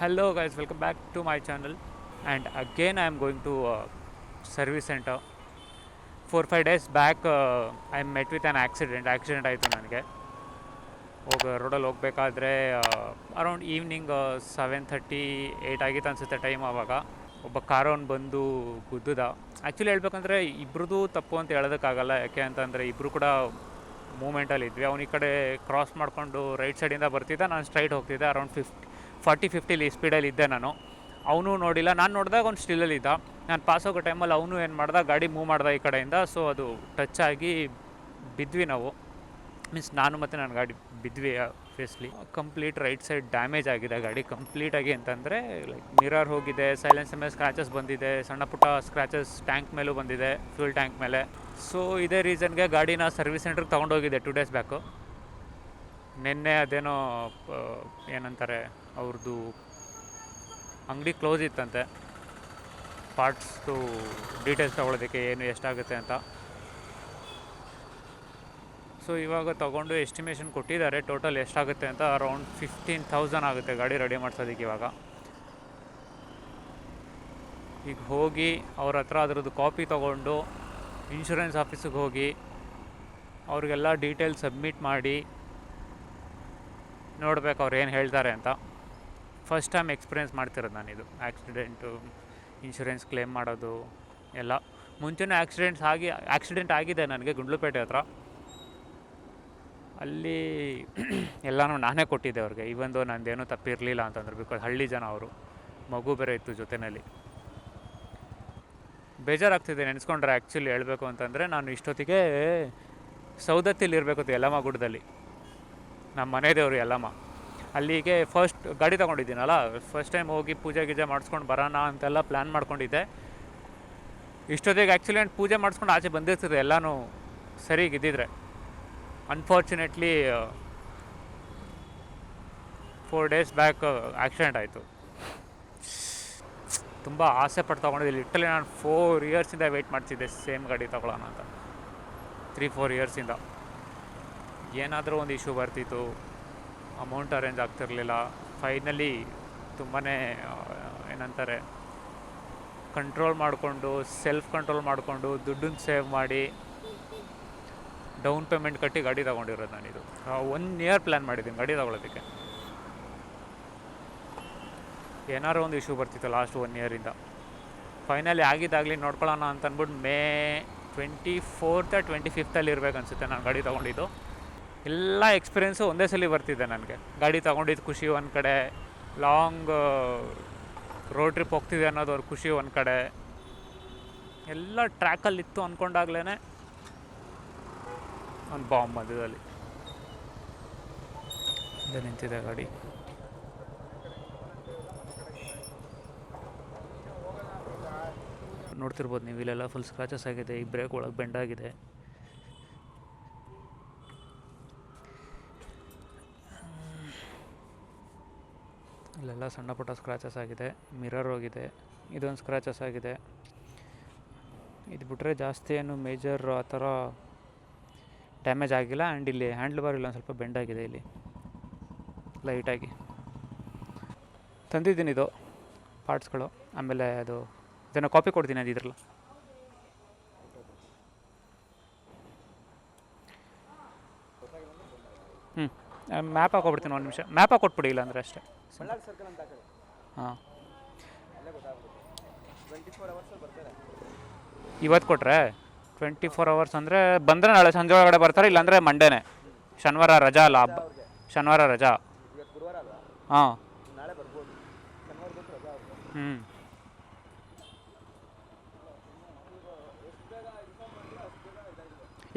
Hello guys, welcome back to my channel. And again I am going to service center. 4-5 days back I met with an accident ಆಯಿತು ನನಗೆ. ರೋಡಲ್ಲಿ ಹೋಗಬೇಕಾದ್ರೆ around evening 7:30-8 ಆಗಿತ್ತು ಅನಿಸುತ್ತೆ time. ಆವಾಗ ಒಬ್ಬ ಕಾರವನು ಬಂದು ಗುದ್ದುದ. ಆ್ಯಕ್ಚುಲಿ ಹೇಳ್ಬೇಕಂದ್ರೆ ಇಬ್ರದ್ದು ತಪ್ಪು ಅಂತ ಹೇಳೋದಕ್ಕಾಗಲ್ಲ. ಯಾಕೆ ಅಂತಂದರೆ ಇಬ್ಬರು ಕೂಡ ಮೂಮೆಂಟಲ್ಲಿ ಇದ್ವಿ. ಅವನ ಈ ಕಡೆ ಕ್ರಾಸ್ ಮಾಡಿಕೊಂಡು ರೈಟ್ ಸೈಡಿಂದ ಬರ್ತಿದ್ದ, ನಾನು ಸ್ಟ್ರೈಟ್ ಹೋಗ್ತಿದ್ದೆ. ಅರೌಂಡ್ 40-50 ಸ್ಪೀಡಲ್ಲಿ ಇದ್ದೆ ನಾನು. ಅವನು ನೋಡಿಲ್ಲ, ನಾನು ನೋಡಿದಾಗ ಅವ್ನು ಸ್ಟಿಲ್ಲಲ್ಲಿದ್ದ. ನಾನು ಪಾಸ್ ಹೋಗೋ ಟೈಮಲ್ಲಿ ಅವನು ಏನು ಮಾಡ್ದೆ, ಗಾಡಿ ಮೂವ್ ಮಾಡ್ದೆ ಈ ಕಡೆಯಿಂದ. ಸೊ ಅದು ಟಚ್ ಆಗಿ ಬಿದ್ವಿ ನಾವು. ಮೀನ್ಸ್ ನಾನು ಮತ್ತು ನನ್ನ ಗಾಡಿ ಬಿದ್ವಿ. ಫೇಸ್ಲಿ ಕಂಪ್ಲೀಟ್ ರೈಟ್ ಸೈಡ್ ಡ್ಯಾಮೇಜ್ ಆಗಿದೆ ಗಾಡಿ ಕಂಪ್ಲೀಟಾಗಿ. ಅಂತಂದರೆ ಲೈಕ್ ಮಿರರ್ ಹೋಗಿದೆ, ಸೈಲೆನ್ಸರ್ ಮೇಲೆ ಸ್ಕ್ರ್ಯಾಚಸ್ ಬಂದಿದೆ, ಸಣ್ಣ ಪುಟ್ಟ ಸ್ಕ್ರ್ಯಾಚಸ್ ಟ್ಯಾಂಕ್ ಮೇಲೂ ಬಂದಿದೆ, ಫ್ಯೂಲ್ ಟ್ಯಾಂಕ್ ಮೇಲೆ. ಸೊ ಇದೇ ರೀಸನ್ಗೆ ಗಾಡಿನ ಸರ್ವಿಸ್ ಸೆಂಟ್ರಿಗೆ ತೊಗೊಂಡೋಗಿದ್ದೆ 2 days ಬ್ಯಾಕು. ನಿನ್ನೆ ಅದೇನೋ ಏನಂತಾರೆ, ಅವ್ರದ್ದು ಅಂಗಡಿ ಕ್ಲೋಸ್ ಇತ್ತಂತೆ. ಪಾರ್ಟ್ಸ್ದು ಡೀಟೇಲ್ಸ್ ತೊಗೊಳೋದಕ್ಕೆ ಏನು ಎಷ್ಟಾಗುತ್ತೆ ಅಂತ. ಸೊ ಇವಾಗ ತೊಗೊಂಡು ಎಸ್ಟಿಮೇಷನ್ ಕೊಟ್ಟಿದ್ದಾರೆ ಟೋಟಲ್ ಎಷ್ಟಾಗುತ್ತೆ ಅಂತ. ಅರೌಂಡ್ 15,000 ಆಗುತ್ತೆ ಗಾಡಿ ರೆಡಿ ಮಾಡ್ಸೋದಕ್ಕೆ. ಇವಾಗ ಈಗ ಹೋಗಿ ಅವ್ರ ಹತ್ರ ಅದರದ್ದು ಕಾಪಿ ತೊಗೊಂಡು ಇನ್ಶೂರೆನ್ಸ್ ಆಫೀಸಿಗೆ ಹೋಗಿ ಅವ್ರಿಗೆಲ್ಲ ಡೀಟೇಲ್ಸ್ ಸಬ್ಮಿಟ್ ಮಾಡಿ ನೋಡ್ಬೇಕು ಅವ್ರು ಏನು ಹೇಳ್ತಾರೆ ಅಂತ. ಫಸ್ಟ್ ಟೈಮ್ ಎಕ್ಸ್ಪೀರಿಯೆನ್ಸ್ ಮಾಡ್ತಿರೋದು ನಾನಿದು ಆ್ಯಕ್ಸಿಡೆಂಟು, ಇನ್ಶೂರೆನ್ಸ್ ಕ್ಲೇಮ್ ಮಾಡೋದು ಎಲ್ಲ. ಮುಂಚೆನೂ ಆಕ್ಸಿಡೆಂಟ್ ಆಗಿದೆ ನನಗೆ ಗುಂಡ್ಲುಪೇಟೆ ಹತ್ರ. ಅಲ್ಲಿ ಎಲ್ಲನೂ ನಾನೇ ಕೊಟ್ಟಿದ್ದೆ ಅವ್ರಿಗೆ, ಇವೊಂದು ನಂದೇನೂ ತಪ್ಪಿರಲಿಲ್ಲ ಅಂತಂದ್ರೆ. ಬಿಕಾಸ್ ಹಳ್ಳಿ ಜನ ಅವರು, ಮಗು ಬೇರೆ ಇತ್ತು ಜೊತೆಯಲ್ಲಿ. ಬೇಜಾರಾಗ್ತಿದೆ ನೆನೆಸ್ಕೊಂಡ್ರೆ. ಆ್ಯಕ್ಚುಲಿ ಹೇಳಬೇಕು ಅಂತಂದರೆ ನಾನು ಇಷ್ಟೊತ್ತಿಗೆ ಸೌದತ್ತಿಲಿ ಇರಬೇಕು, ಯಲ್ಲಮ್ಮ ಗುಡ್ಡದಲ್ಲಿ, ನಮ್ಮ ಮನೆ ದೇವರು ಯಲ್ಲಮ್ಮ. ಅಲ್ಲಿಗೆ ಫಸ್ಟ್ ಗಾಡಿ ತೊಗೊಂಡಿದ್ದೀನಲ್ಲ, ಫಸ್ಟ್ ಟೈಮ್ ಹೋಗಿ ಪೂಜೆ ಗೀಜೆ ಮಾಡಿಸ್ಕೊಂಡು ಬರೋಣ ಅಂತೆಲ್ಲ ಪ್ಲ್ಯಾನ್ ಮಾಡ್ಕೊಂಡಿದ್ದೆ. ಇಷ್ಟೊತ್ತಿಗೆ ಆ್ಯಕ್ಚುಲಿ ನಾನು ಪೂಜೆ ಮಾಡಿಸ್ಕೊಂಡು ಆಚೆ ಬಂದಿರ್ತಿದೆ ಎಲ್ಲನೂ ಸರಿಗಿದ್ದಿದ್ರೆ. ಅನ್ಫಾರ್ಚುನೇಟ್ಲಿ 4 days ಬ್ಯಾಕ್ ಆಕ್ಸಿಡೆಂಟ್ ಆಯಿತು. ತುಂಬ ಆಸೆ ಪಟ್ಟು ತೊಗೊಂಡಿದ್ದೆ. ಲಿಟ್ರಲಿ ನಾನು 4 yearsಯಿಂದ ವೆಯ್ಟ್ ಮಾಡ್ತಿದ್ದೆ ಸೇಮ್ ಗಾಡಿ ತೊಗೊಳ್ಳೋಣ ಅಂತ. 3-4 yearsಯಿಂದ ಏನಾದರೂ ಒಂದು ಇಶ್ಯೂ ಬರ್ತಿತ್ತು, ಅಮೌಂಟ್ ಅರೇಂಜ್ ಆಗ್ತಿರಲಿಲ್ಲ. ಫೈನಲಿ ತುಂಬಾ ಏನಂತಾರೆ, ಕಂಟ್ರೋಲ್ ಮಾಡಿಕೊಂಡು, ಸೆಲ್ಫ್ ಕಂಟ್ರೋಲ್ ಮಾಡಿಕೊಂಡು, ದುಡ್ಡನ್ನು ಸೇವ್ ಮಾಡಿ, ಡೌನ್ ಪೇಮೆಂಟ್ ಕಟ್ಟಿ ಗಾಡಿ ತೊಗೊಂಡಿರೋದು ನಾನಿದು. 1 year ಪ್ಲ್ಯಾನ್ ಮಾಡಿದ್ದೀನಿ ಗಾಡಿ ತೊಗೊಳೋದಕ್ಕೆ. ಏನಾರು ಒಂದು ಇಶ್ಯೂ ಬರ್ತಿತ್ತು ಲಾಸ್ಟ್ 1 yearಯಿಂದ. ಫೈನಲಿ ಆಗಿದ್ದಾಗಲಿ ನೋಡ್ಕೊಳ್ಳೋಣ ಅಂತ ಅಂದ್ಬಿಟ್ಟು ಮೇ 24th 25th ಇರಬೇಕು ಅನಿಸುತ್ತೆ ನಾನು ಗಾಡಿ ತೊಗೊಂಡಿದ್ದು. ಎಲ್ಲ ಎಕ್ಸ್ಪೀರಿಯೆನ್ಸು ಒಂದೇ ಸಲ ಬರ್ತಿದ್ದೆ ನನಗೆ. ಗಾಡಿ ತೊಗೊಂಡಿದ್ದು ಖುಷಿ ಒಂದು ಕಡೆ, ಲಾಂಗ್ ರೋಡ್ ಟ್ರಿಪ್ ಹೋಗ್ತಿದೆ ಅನ್ನೋದು ಅವ್ರ ಖುಷಿ ಒಂದು ಕಡೆ, ಎಲ್ಲ ಟ್ರ್ಯಾಕಲ್ಲಿತ್ತು ಅಂದ್ಕೊಂಡಾಗ್ಲೇ ಒಂದು ಬಾಂಬ್ ಮಧ್ಯದಲ್ಲಿ ಇಲ್ಲೇ ನಿಂತಿದೆ ಗಾಡಿ. ನೋಡ್ತಿರ್ಬೋದು ನೀವು, ಇಲ್ಲೆಲ್ಲ ಫುಲ್ ಸ್ಕ್ರಾಚಸ್ ಆಗಿದೆ. ಈ ಬ್ರೇಕ್ ಒಳಗೆ ಬೆಂಡಾಗಿದೆ. ಇಲ್ಲೆಲ್ಲ ಸಣ್ಣ ಪುಟ್ಟ ಸ್ಕ್ರಾಚಸ್ ಆಗಿದೆ. ಮಿರರ್ ಹೋಗಿದೆ, ಇದೊಂದು ಸ್ಕ್ರಾಚಸ್ ಆಗಿದೆ. ಇದು ಬಿಟ್ಟರೆ ಜಾಸ್ತಿ ಏನು ಮೇಜರ್ ಆ ಥರ ಡ್ಯಾಮೇಜ್ ಆಗಿಲ್ಲ. ಆ್ಯಂಡ್ ಇಲ್ಲಿ ಹ್ಯಾಂಡ್ಲ್ ಬಾರ್ ಇಲ್ಲ, ಒಂದು ಸ್ವಲ್ಪ ಬೆಂಡಾಗಿದೆ ಇಲ್ಲಿ ಲೈಟಾಗಿ. ತಂದಿದ್ದೀನಿ ಇದು ಪಾರ್ಟ್ಸ್ಗಳು. ಆಮೇಲೆ ಇದನ್ನು ಕಾಪಿ ಕೊಡ್ತೀನಿ ಅದು ಇದ್ರಲ್ಲ. ಮ್ಯಾಪ್ ಹಾಕೊಬಿಡ್ತೀನಿ, 1 ನಿಮಿಷ ಮ್ಯಾಪ್ ಹಾಕೊಟ್ಬಿಡಿ, ಇಲ್ಲ ಅಂದರೆ ಅಷ್ಟೇ. ಹಾಂ, ಇವತ್ತು ಕೊಟ್ಟರೆ 24 hours ಅಂದರೆ ಬಂದರೆ ನಾಳೆ ಸಂಜೆ ಒಳಗಡೆ ಬರ್ತಾರೆ, ಇಲ್ಲಾಂದರೆ ಮಂಡೇನೆ. ಶನಿವಾರ ರಜಾ ಅಲ್ಲ, ಹಬ್ಬ ಶನಿವಾರ ರಜಾ. ಹಾಂ,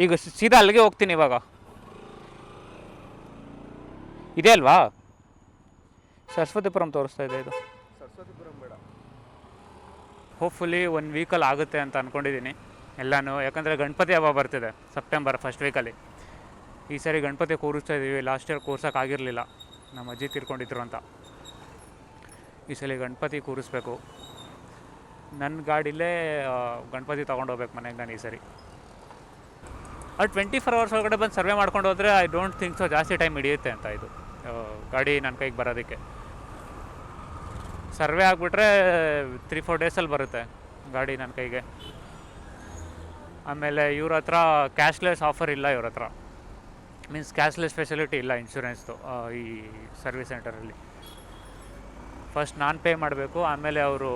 ಈಗ ಸೀದಾ ಅಲ್ಲಿಗೆ ಹೋಗ್ತೀನಿ. ಇವಾಗ ಇದೆ ಅಲ್ವಾ, ಸರಸ್ವತಿಪುರಂ ತೋರಿಸ್ತಾ ಇದೆ ಇದು. ಹೋಪ್ಫುಲಿ 1 ವೀಕಲ್ಲಿ ಆಗುತ್ತೆ ಅಂತ ಅಂದ್ಕೊಂಡಿದ್ದೀನಿ ಎಲ್ಲನೂ. ಯಾಕಂದರೆ ಗಣಪತಿ ಹಬ್ಬ ಬರ್ತಿದೆ ಸೆಪ್ಟೆಂಬರ್ ಫಸ್ಟ್ ವೀಕಲ್ಲಿ. ಈ ಸಾರಿ ಗಣಪತಿ ಕೂರಿಸ್ತಾ ಇದ್ದೀವಿ. ಲಾಸ್ಟ್ ಇಯರ್ ಕೂರ್ಸೋಕ್ಕಾಗಿರಲಿಲ್ಲ, ನಮ್ಮ ಅಜ್ಜಿ ತೀರ್ಕೊಂಡಿದ್ರು ಅಂತ. ಈ ಸಲ ಗಣಪತಿ ಕೂರಿಸ್ಬೇಕು. ನನ್ನ ಗಾಡಿಲೇ ಗಣಪತಿ ತೊಗೊಂಡೋಗ್ಬೇಕು ಮನೆಗೆ ನಾನು ಈ ಸರಿ. ಅದು 24 hours ಒಳಗಡೆ ಬಂದು ಸರ್ವೆ ಮಾಡ್ಕೊಂಡು ಹೋದರೆ ಐ ಡೋಂಟ್ ಥಿಂಕ್ ಸೊ ಜಾಸ್ತಿ ಟೈಮ್ ಹಿಡಿಯುತ್ತೆ ಅಂತ ಇದು ಗಾಡಿ ನನ್ನ ಕೈಗೆ ಬರೋದಕ್ಕೆ. ಸರ್ವೆ ಆಗಿಬಿಟ್ರೆ 3-4 ಡೇಸಲ್ಲಿ ಬರುತ್ತೆ ಗಾಡಿ ನನ್ನ ಕೈಗೆ. ಆಮೇಲೆ ಇವ್ರ ಹತ್ರ ಕ್ಯಾಶ್ಲೆಸ್ ಆಫರ್ ಇಲ್ಲ, ಇವ್ರ ಹತ್ರ ಮೀನ್ಸ್ ಕ್ಯಾಶ್ಲೆಸ್ ಫೆಸಿಲಿಟಿ ಇಲ್ಲ ಇನ್ಶೂರೆನ್ಸ್ದು ಈ ಸರ್ವಿಸ್ ಸೆಂಟರಲ್ಲಿ. ಫಸ್ಟ್ ನಾನು ಪೇ ಮಾಡಬೇಕು, ಆಮೇಲೆ ಅವರು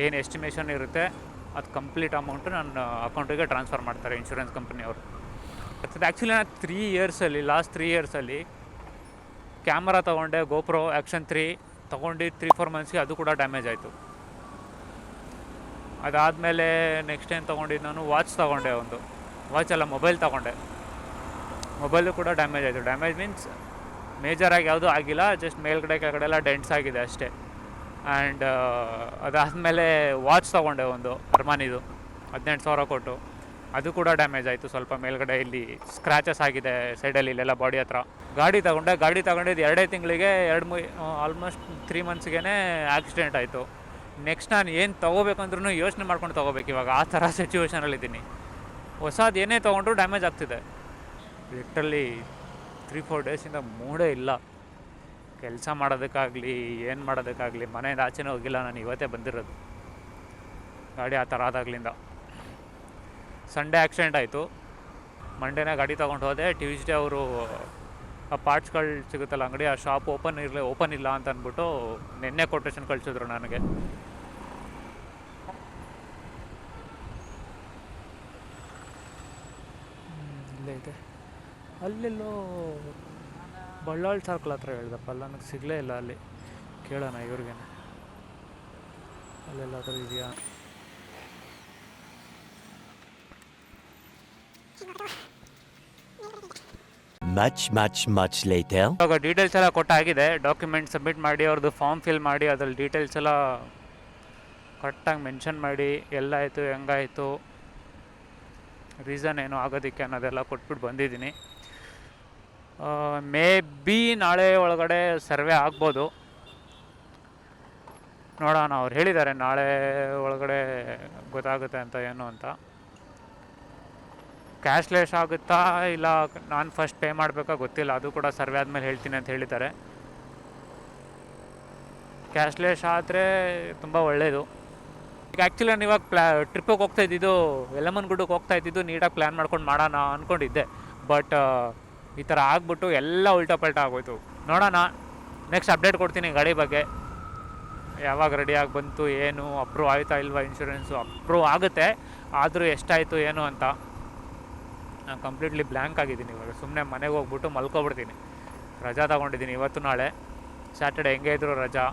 ಏನು ಎಸ್ಟಿಮೇಷನ್ ಇರುತ್ತೆ ಅದು ಕಂಪ್ಲೀಟ್ ಅಮೌಂಟು ನನ್ನ ಅಕೌಂಟಿಗೆ ಟ್ರಾನ್ಸ್ಫರ್ ಮಾಡ್ತಾರೆ ಇನ್ಶೂರೆನ್ಸ್ ಕಂಪ್ನಿಯವರು. ಆ್ಯಕ್ಚುಲಿ ನಾನು ಲಾಸ್ಟ್ 3 ಇಯರ್ಸಲ್ಲಿ ಕ್ಯಾಮ್ರಾ ತೊಗೊಂಡೆ, ಗೋಪ್ರೋ ಆ್ಯಕ್ಷನ್ 3 ತೊಗೊಂಡು 3-4 ಮಂತ್ಸ್ಗೆ ಅದು ಕೂಡ ಡ್ಯಾಮೇಜ್ ಆಯಿತು. ಅದಾದಮೇಲೆ ನೆಕ್ಸ್ಟ್ ಏನು ತೊಗೊಂಡಿದ್ದು, ನಾನು ಮೊಬೈಲ್ ತೊಗೊಂಡೆ. ಮೊಬೈಲು ಕೂಡ ಡ್ಯಾಮೇಜ್ ಆಯಿತು. ಡ್ಯಾಮೇಜ್ ಮೀನ್ಸ್ ಮೇಜರಾಗಿ ಯಾವುದೂ ಆಗಿಲ್ಲ, ಜಸ್ಟ್ ಮೇಲ್ಗಡೆ ಕೆಳಗಡೆ ಎಲ್ಲ ಡೆಂಟ್ಸ್ ಆಗಿದೆ ಅಷ್ಟೇ. ಆ್ಯಂಡ್ ಅದಾದಮೇಲೆ ವಾಚ್ ತೊಗೊಂಡೆ, ಅರ್ಮಾನಿದು 18,000 ಕೊಟ್ಟು. ಅದು ಕೂಡ ಡ್ಯಾಮೇಜ್ ಆಯಿತು, ಸ್ವಲ್ಪ ಮೇಲ್ಗಡೆ ಇಲ್ಲಿ ಸ್ಕ್ರ್ಯಾಚಸ್ ಆಗಿದೆ ಸೈಡಲ್ಲಿ, ಇಲ್ಲೆಲ್ಲ ಬಾಡಿ ಹತ್ರ. ಗಾಡಿ ತೊಗೊಂಡಿದ್ದು 2 ತಿಂಗಳಿಗೆ ಆಲ್ಮೋಸ್ಟ್ 3 ಮಂತ್ಸ್ಗೆ ಆಕ್ಸಿಡೆಂಟ್ ಆಯಿತು. ನೆಕ್ಸ್ಟ್ ನಾನು ಏನು ತೊಗೋಬೇಕಂದ್ರೂ ಯೋಚನೆ ಮಾಡ್ಕೊಂಡು ತೊಗೋಬೇಕು ಇವಾಗ, ಆ ಥರ ಸಿಚುವೇಷನಲ್ಲಿದ್ದೀನಿ. ಹೊಸದು ಏನೇ ತೊಗೊಂಡ್ರು ಡ್ಯಾಮೇಜ್ ಆಗ್ತಿದೆ. ಲಿಟ್ರಲಿ 3-4 ಡೇಸಿಂದ ಮೂಡೇ ಇಲ್ಲ ಕೆಲಸ ಮಾಡೋದಕ್ಕಾಗಲಿ, ಏನು ಮಾಡೋದಕ್ಕಾಗಲಿ. ಮನೆಯಿಂದ ಆಚೆನೇ ಹೋಗಿಲ್ಲ ನಾನು, ಇವತ್ತೇ ಬಂದಿರೋದು. ಗಾಡಿ ಆ ಥರ ಆದಾಗಲಿಂದ ಸಂಡೇ ಆಕ್ಸಿಡೆಂಟ್ ಆಯಿತು. ಮಂಡೇನೇ ಗಾಡಿ ತೊಗೊಂಡು ಹೋದೆ. ಟ್ಯೂಸ್ಡೇ ಅವರು ಆ ಪಾರ್ಟ್ಸ್ಗಳು ಸಿಗುತ್ತಲ್ಲ ಅಂಗಡಿ, ಆ ಶಾಪ್ ಓಪನ್ ಇಲ್ಲ ಅಂತ ಅಂದ್ಬಿಟ್ಟು ನಿನ್ನೆ ಕೊಟೇಶನ್ ಕಳಿಸಿದ್ರು ನನಗೆ. ಇಲ್ಲೇ ಇದೆ, ಅಲ್ಲೆಲ್ಲೋ ಬಳ್ಳಾಳ್ ಸರ್ಕಲ್ ಹತ್ರ ಹೇಳ್ದಪ್ಪ, ಅಲ್ಲ ನನಗೆ ಸಿಗಲೇ ಇಲ್ಲ. ಅಲ್ಲಿ ಕೇಳೋಣ ಇವ್ರಿಗೆ, ಅಲ್ಲೆಲ್ಲಾದರೂ ಇದೆಯಾ. much later. ಇವಾಗ ಡೀಟೇಲ್ಸ್ ಎಲ್ಲ ಕೊಟ್ಟಾಗಿದೆ. ಡಾಕ್ಯುಮೆಂಟ್ ಸಬ್ಮಿಟ್ ಮಾಡಿ, ಅವ್ರದ್ದು ಫಾರ್ಮ್ ಫಿಲ್ ಮಾಡಿ, ಅದ್ರಲ್ಲಿ ಡೀಟೇಲ್ಸ್ ಎಲ್ಲ ಕರೆಕ್ಟಾಗಿ ಮೆನ್ಷನ್ ಮಾಡಿ, ಎಲ್ಲಾಯಿತು, ಹೆಂಗಾಯಿತು, ರೀಸನ್ ಏನು ಆಗೋದಕ್ಕೆ ಅನ್ನೋದೆಲ್ಲ ಕೊಟ್ಬಿಟ್ಟು ಬಂದಿದ್ದೀನಿ. ಮೇ ಬಿ ನಾಳೆ ಒಳಗಡೆ ಸರ್ವೆ ಆಗ್ಬೋದು, ನೋಡೋಣ. ಅವ್ರು ಹೇಳಿದ್ದಾರೆ ನಾಳೆ ಒಳಗಡೆ ಗೊತ್ತಾಗುತ್ತೆ ಅಂತ, ಏನು ಅಂತ. ಕ್ಯಾಶ್ಲೆಸ್ ಆಗುತ್ತಾ ಇಲ್ಲ ನಾನು ಫಸ್ಟ್ ಪೇ ಮಾಡಬೇಕಾ ಗೊತ್ತಿಲ್ಲ, ಅದು ಕೂಡ ಸರ್ವೆ ಆದಮೇಲೆ ಹೇಳ್ತೀನಿ ಅಂತ ಹೇಳಿದ್ದಾರೆ. ಕ್ಯಾಶ್ಲೆಸ್ ಆದರೆ ತುಂಬ ಒಳ್ಳೆಯದು. ಈಗ ಆ್ಯಕ್ಚುಲಿ ನಾನು ಇವಾಗ ಟ್ರಿಪ್ಪಿಗೆ ಹೋಗ್ತಾ ಇದ್ದಿದ್ದು, ಯಲ್ಲಮ್ಮನಗುಡ್ಡಕ್ಕೆ ಹೋಗ್ತಾ ಇದ್ದಿದ್ದು, ನೀಟಾಗಿ ಪ್ಲ್ಯಾನ್ ಮಾಡ್ಕೊಂಡು ಮಾಡೋಣ ಅಂದ್ಕೊಂಡಿದ್ದೆ. ಬಟ್ ಈ ಥರ ಆಗ್ಬಿಟ್ಟು ಎಲ್ಲ ಉಲ್ಟಾ ಪಲ್ಟಾ ಆಗೋಯ್ತು. ನೋಡೋಣ, ನೆಕ್ಸ್ಟ್ ಅಪ್ಡೇಟ್ ಕೊಡ್ತೀನಿ ಗಾಡಿ ಬಗ್ಗೆ, ಯಾವಾಗ ರೆಡಿಯಾಗಿ ಬಂತು, ಏನು ಅಪ್ರೂವ್ ಆಯಿತಾ ಇಲ್ವಾ. ಇನ್ಶೂರೆನ್ಸು ಅಪ್ರೂವ್ ಆಗುತ್ತೆ, ಆದರೂ ಎಷ್ಟಾಯಿತು ಏನು ಅಂತ. ನಾನು ಕಂಪ್ಲೀಟ್ಲಿ ಬ್ಲ್ಯಾಂಕ್ ಆಗಿದ್ದೀನಿ ಇವಾಗ. ಸುಮ್ಮನೆ ಮನೆಗೆ ಹೋಗ್ಬಿಟ್ಟು ಮಲ್ಕೊಬಿಡ್ತೀನಿ. ರಜಾ ತೊಗೊಂಡಿದ್ದೀನಿ ಇವತ್ತು ನಾಳೆ, ಸ್ಯಾಟರ್ಡೆ ಹೆಂಗೆ ಇದ್ರು ರಜಾ.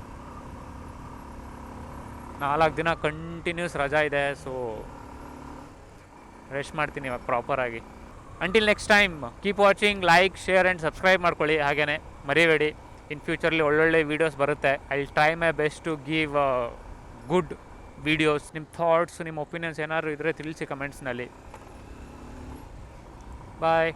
4 ದಿನ ಕಂಟಿನ್ಯೂಸ್ ರಜಾ ಇದೆ, ಸೊ ರೆಸ್ಟ್ ಮಾಡ್ತೀನಿ ಇವಾಗ ಪ್ರಾಪರಾಗಿ. Until next time, keep watching, like, share and subscribe ಮಾಡ್ಕೊಳ್ಳಿ. ಹಾಗೆಯೇ ಮರಿಬೇಡಿ, ಇನ್ ಫ್ಯೂಚರ್ಲಿ ಒಳ್ಳೊಳ್ಳೆ ವೀಡಿಯೋಸ್ ಬರುತ್ತೆ. I will try my best to give good videos. ನಿಮ್ಮ ಥಾಟ್ಸ್, ನಿಮ್ಮ ಒಪಿನಿಯನ್ಸ್ ಏನಾದರೂ ಇದ್ದರೆ ತಿಳಿಸಿ ಕಮೆಂಟ್ಸ್ನಲ್ಲಿ. ಬಾಯ್.